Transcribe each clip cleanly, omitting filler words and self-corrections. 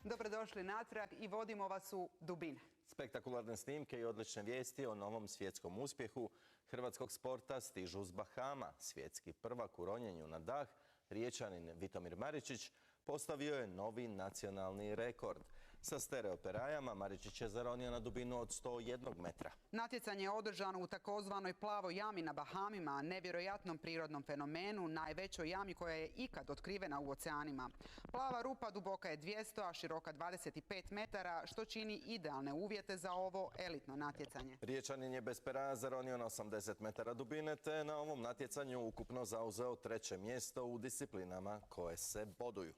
Dobrodošli natrag i vodimo vas u dubine. Spektakularne snimke i odlične vijesti o novom svjetskom uspjehu hrvatskog sporta stižu s Bahama. Svjetski prvak u ronjenju na dah, Riječanin Vitomir Maričić, postavio je novi nacionalni rekord. Sa stereoperajama Maričić je zaronio na dubinu od 101 metra. Natjecanje je održano u takozvanoj plavoj jami na Bahamima, nevjerojatnom prirodnom fenomenu, najvećoj jami koja je ikad otkrivena u oceanima. Plava rupa duboka je 200, a široka 25 metara, što čini idealne uvjete za ovo elitno natjecanje. Riječanin je bez peraja zaronio na 80 metara dubine, te na ovom natjecanju ukupno zauzeo 3. mjesto u disciplinama koje se boduju.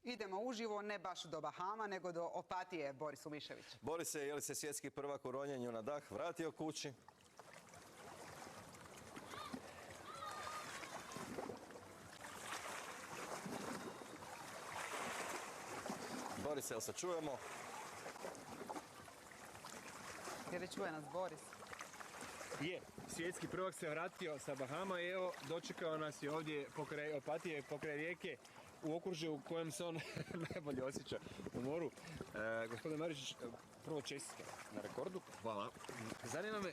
Idemo uživo, ne baš do Bahama, nego do Opatije, Boris Umišević. Borise, je li se svjetski prvak u ronjenju na dah vratio kući? Borise, jel se čujemo? Je li čuje nas Boris? Je, svjetski prvak se vratio sa Bahama i evo, dočekao nas je ovdje pokraj Opatije, pokraj rijeke, u okružju u kojem se on najbolje osjeća u moru. Gospodin Maričić, prvo čestitke na rekordu. Hvala. Zanima me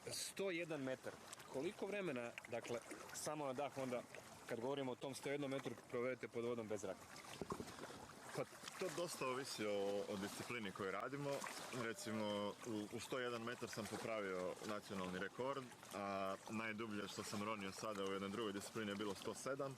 101 metar. Koliko vremena, dakle, samo na dah onda, kad govorimo o tom 101 metru, provedete pod vodom bez zraka? Pa to dosta ovisi o disciplini koju radimo. Recimo u 101 metar sam popravio nacionalni rekord, a najdublje što sam ronio sada u jednoj drugoj disciplini je bilo 107.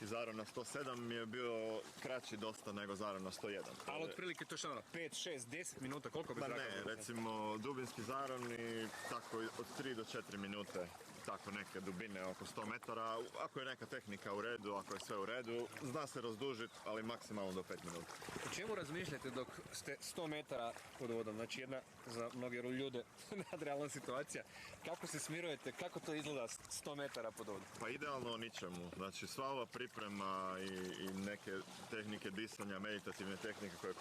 I zaron na 107 mi je bio kraći dosta nego zaron na 101. Ali otprilike to što 5, 6, 10 minuta, koliko bez Pa zraka? ne, recimo dubinski zaron i tako od 3 do 4 minute, tako neke dubine oko 100 metara. Ako je neka tehnika u redu, ako je sve u redu, zna se razdužiti, ali maksimalno do 5 minuta. O čemu razmišljate dok ste 100 metara pod vodom? Znači jedna za mnoge ljude nadrealna situacija. Kako se smirujete, kako to izgleda 100 metara pod vodom? Pa idealno o ničemu. Znači sva ova priprema i neke tehnike disanja, meditativne tehnike koje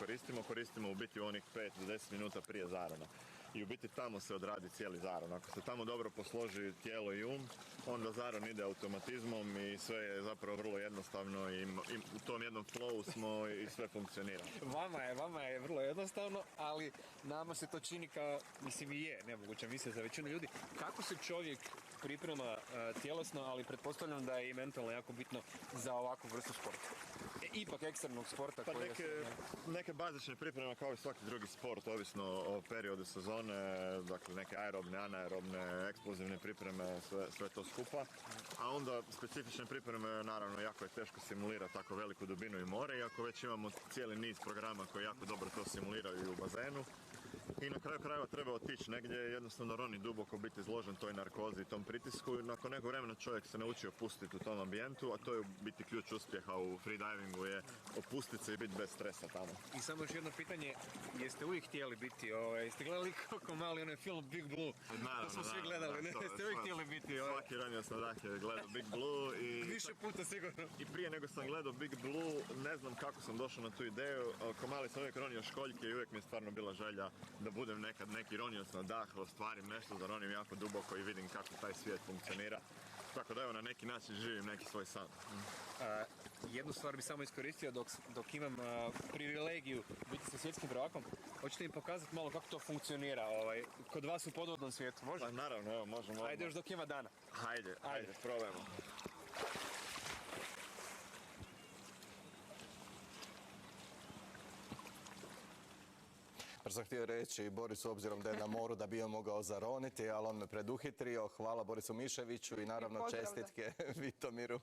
koristimo u biti u onih 5 do 10 minuta prije zarona. I u biti tamo se odradi cijeli zaron. Ako se tamo dobro posloži tijelo i onda zaron ide automatizmom i sve je zapravo vrlo jednostavno i u tom jednom flowu smo i sve funkcionira. Vama je vrlo jednostavno, ali nama se to čini kao, mislim i je nemoguća misija za većinu ljudi. Kako se čovjek priprema tjelesno, ali pretpostavljam da je i mentalno jako bitno za ovakvu vrstu sporta? Ipak ekstremnog sporta. Pa neke bazične pripreme kao i svaki drugi sport, ovisno o periodu sezone, dakle neke aerobne, anaerobne, eksplozivne pripreme, sve to skupa. A onda specifične pripreme, naravno, jako je teško simulirati tako veliku dubinu i more, iako već imamo cijeli niz programa koji jako dobro to simuliraju i u bazenu. I na kraju krajeva treba otići negdje, jednostavno roni duboko, biti izložen toj narkozi i tom pritisku. Nakon nekog vremena čovjek se nauči opustiti u tom ambijentu, a to je biti ključ uspjeha u freedivingu, je opustiti se i biti bez stresa tamo. I samo još jedno pitanje, jeste uvijek htjeli biti, jeste gledali kako mali onaj film Big Blue? Naravno, to smo svi gledali, ne? Jeste uvijek htjeli biti? Svaki ronioc na dah je gledao Big Blue i... Više puta sigurno. I prije nego sam gledao Big Blue, ne znam kako sam došao na tu ideju, ko mali sam uvijek ronio školjke i uvijek mi je stvarno bila želja da budem nekad neki ronioc na dah, ostvarim nešto, zaronim jako duboko i vidim kako taj svijet funkcionira. Tako da evo, na neki način živim neki svoj san. Jednu stvar bi samo iskoristio dok imam privilegiju biti sa svjetskim prvakom. Hoćete im pokazati malo kako to funkcionira kod vas u podvodnom svijetu, može? Pa naravno, evo, možemo. Ajde još dok ima dana. Ajde, probajmo. Sam htio reći Borisu, obzirom da je na moru, da bi on mogao zaroniti, ali on me preduhitrio. Hvala Borisu Miševiću i naravno čestitke Vitomiru.